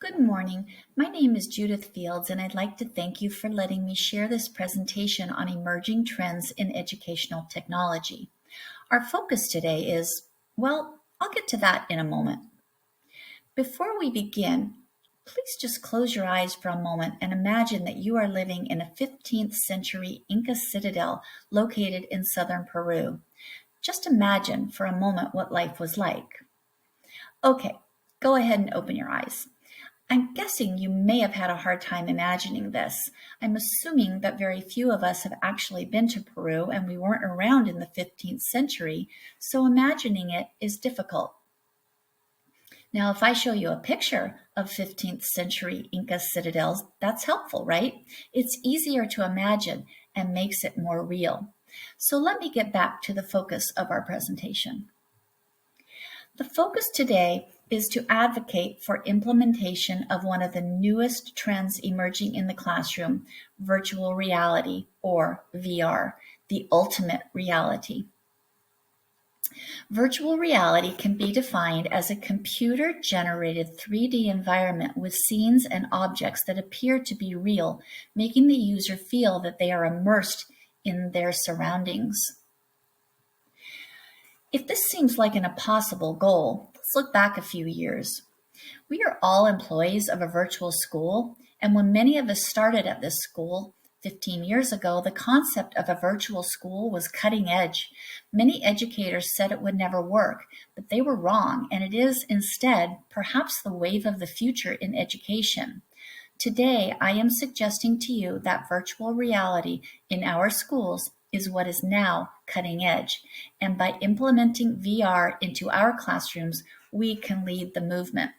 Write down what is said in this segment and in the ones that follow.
Good morning. My name is Judith Fields, and I'd like to thank you for letting me share this presentation on emerging trends in educational technology. Our focus today is, well, I'll get to that in a moment. Before we begin, please just close your eyes for a moment and imagine that you are living in a 15th century Inca citadel located in southern Peru. Just imagine for a moment what life was like. Okay, go ahead and open your eyes. I'm guessing you may have had a hard time imagining this. I'm assuming that very few of us have actually been to Peru and we weren't around in the 15th century, so imagining it is difficult. Now, if I show you a picture of 15th century Inca citadels, that's helpful, right? It's easier to imagine and makes it more real. So let me get back to the focus of our presentation. The focus today is to advocate for implementation of one of the newest trends emerging in the classroom, virtual reality, or VR, the ultimate reality. Virtual reality can be defined as a computer-generated 3D environment with scenes and objects that appear to be real, making the user feel that they are immersed in their surroundings. If this seems like an impossible goal, let's look back a few years. We are all employees of a virtual school, and when many of us started at this school 15 years ago, the concept of a virtual school was cutting edge. Many educators said it would never work, but they were wrong, and it is instead perhaps the wave of the future in education. Today, I am suggesting to you that virtual reality in our schools is what is now cutting edge. And by implementing VR into our classrooms, we can lead the movement.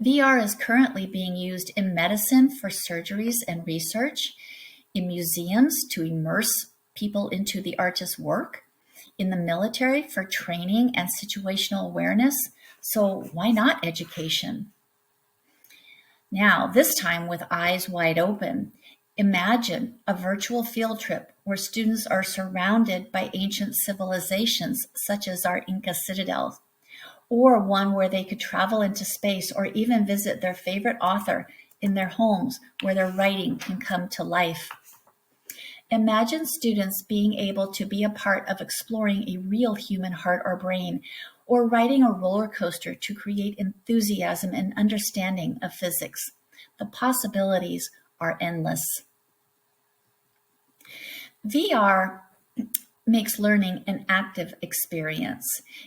VR is currently being used in medicine for surgeries and research, in museums to immerse people into the artist's work, in the military for training and situational awareness. So why not education? Now, this time with eyes wide open, imagine a virtual field trip where students are surrounded by ancient civilizations such as our Inca citadels, or one where they could travel into space or even visit their favorite author in their homes where their writing can come to life. Imagine students being able to be a part of exploring a real human heart or brain, or riding a roller coaster to create enthusiasm and understanding of physics. The possibilities are endless. VR makes learning an active experience.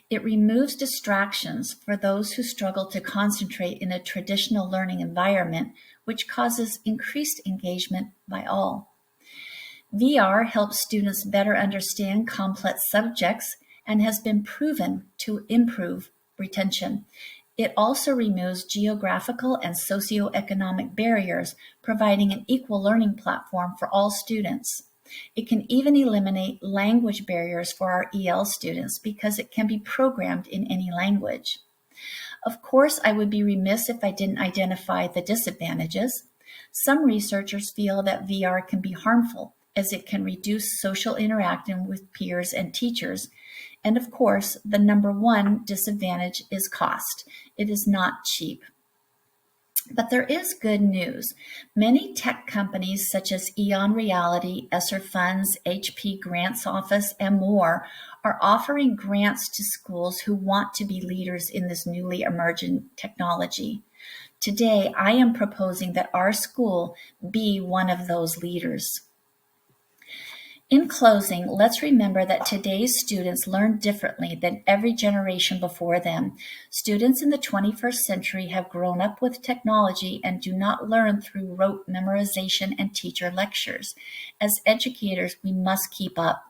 It removes distractions for those who struggle to concentrate in a traditional learning environment, which causes increased engagement by all. VR helps students better understand complex subjects and has been proven to improve retention. It also removes geographical and socioeconomic barriers, providing an equal learning platform for all students. It can even eliminate language barriers for our EL students because it can be programmed in any language. Of course, I would be remiss if I didn't identify the disadvantages. Some researchers feel that VR can be harmful as it can reduce social interaction with peers and teachers. And of course, the number one disadvantage is cost. It is not cheap. But there is good news. Many tech companies such as Eon Reality, Esser Funds, HP Grants Office, and more are offering grants to schools who want to be leaders in this newly emerging technology. Today, I am proposing that our school be one of those leaders. In closing, let's remember that today's students learn differently than every generation before them. Students in the 21st century have grown up with technology and do not learn through rote memorization and teacher lectures. As educators, we must keep up.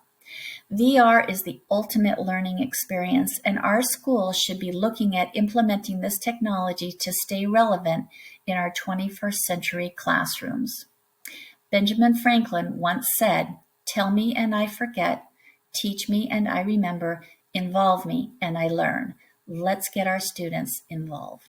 VR is the ultimate learning experience, and our schools should be looking at implementing this technology to stay relevant in our 21st century classrooms. Benjamin Franklin once said, "Tell me and I forget, teach me and I remember, involve me and I learn." Let's get our students involved.